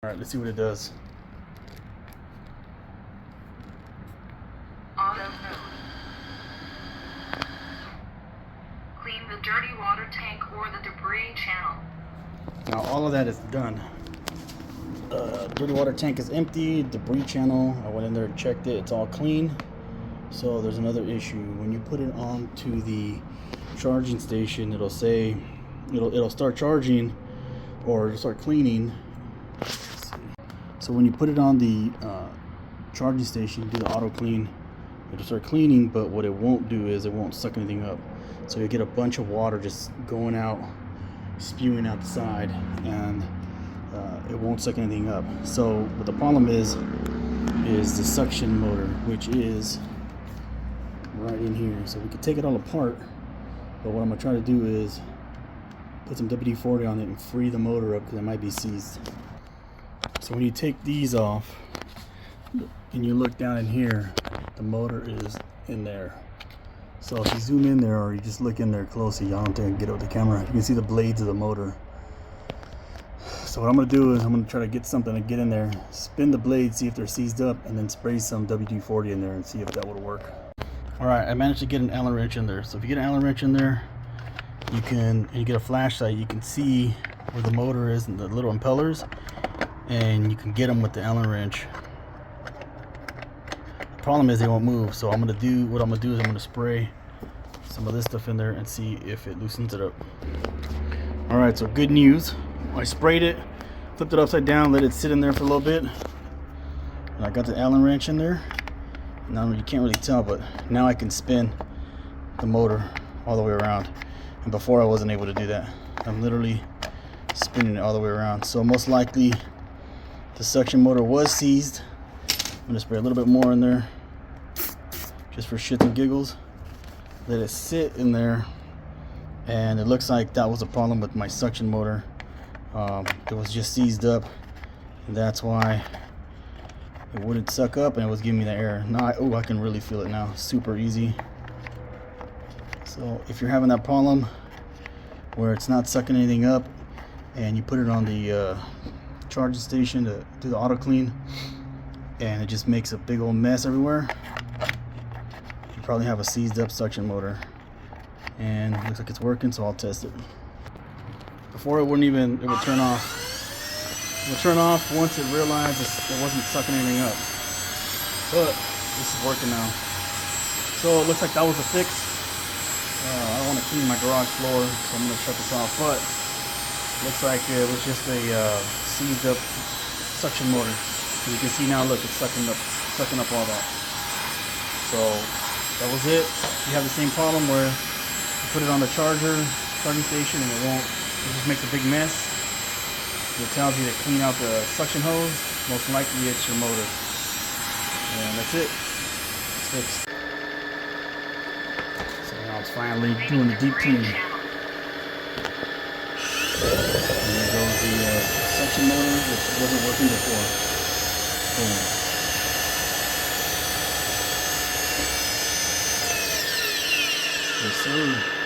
All right, let's see what it does. Auto mode. Clean the dirty water tank or the debris channel. Now all of that is done. Dirty water tank is empty. Debris channel, I went in there and checked it. It's all clean. So there's another issue. When you put it onto the charging station, it'll say it'll start charging or it'll start cleaning. So when you put it on the charging station, do the auto clean, it'll start cleaning, but what it won't do is it won't suck anything up. So you get a bunch of water just going out, spewing out the side, and it won't suck anything up. So what the problem is the suction motor, which is right in here. So we could take it all apart, but what I'm gonna try to do is put some WD-40 on it and free the motor up because it might be seized. So when you take these off and you look down in here, the motor is in there. So if you zoom in there or you just look in there closely, y'all don't think I can get it with the camera, you can see the blades of the motor. So what I'm going to do is I'm going to try to get something to get in there, spin the blade, see if they're seized up, and then spray some WD-40 in there and see if that would work. Alright, I managed to get an Allen wrench in there. So if you get an Allen wrench in there, you get a flashlight, you can see where the motor is and the little impellers, and you can get them with the Allen wrench. The problem is they won't move, so what I'm going to do is I'm going to spray some of this stuff in there and see if it loosens it up. Alright, so good news. I sprayed it, flipped it upside down, let it sit in there for a little bit, and I got the Allen wrench in there. Now you can't really tell, but now I can spin the motor all the way around, and before I wasn't able to do that. I'm literally spinning it all the way around. So most likely the suction motor was seized. I'm gonna spray a little bit more in there just for shits and giggles, let it sit in there, and it looks like that was a problem with my suction motor. It was just seized up, and that's why it wouldn't suck up, and it was giving me the error. Now I can really feel it now, super easy. So if you're having that problem where it's not sucking anything up and you put it on the charging station to do the auto clean and it just makes a big old mess everywhere, you probably have a seized up suction motor. And it looks like it's working, so I'll test it. Before it would turn off. It would turn off once it realized it wasn't sucking anything up. But this is working now. So it looks like that was a fix. I don't want to clean my garage floor, so I'm going to shut this off. But it looks like it was just a seized up suction motor. As you can see now, look, it's sucking up all that. So that was it. You have the same problem where you put it on the charging station, and it just makes a big mess. It tells you to clean out the suction hose. Most likely it's your motor. And that's it. It's fixed. So now it's finally doing the deep clean. And there goes the suction motor, which wasn't working before. Boom. Yes, sir.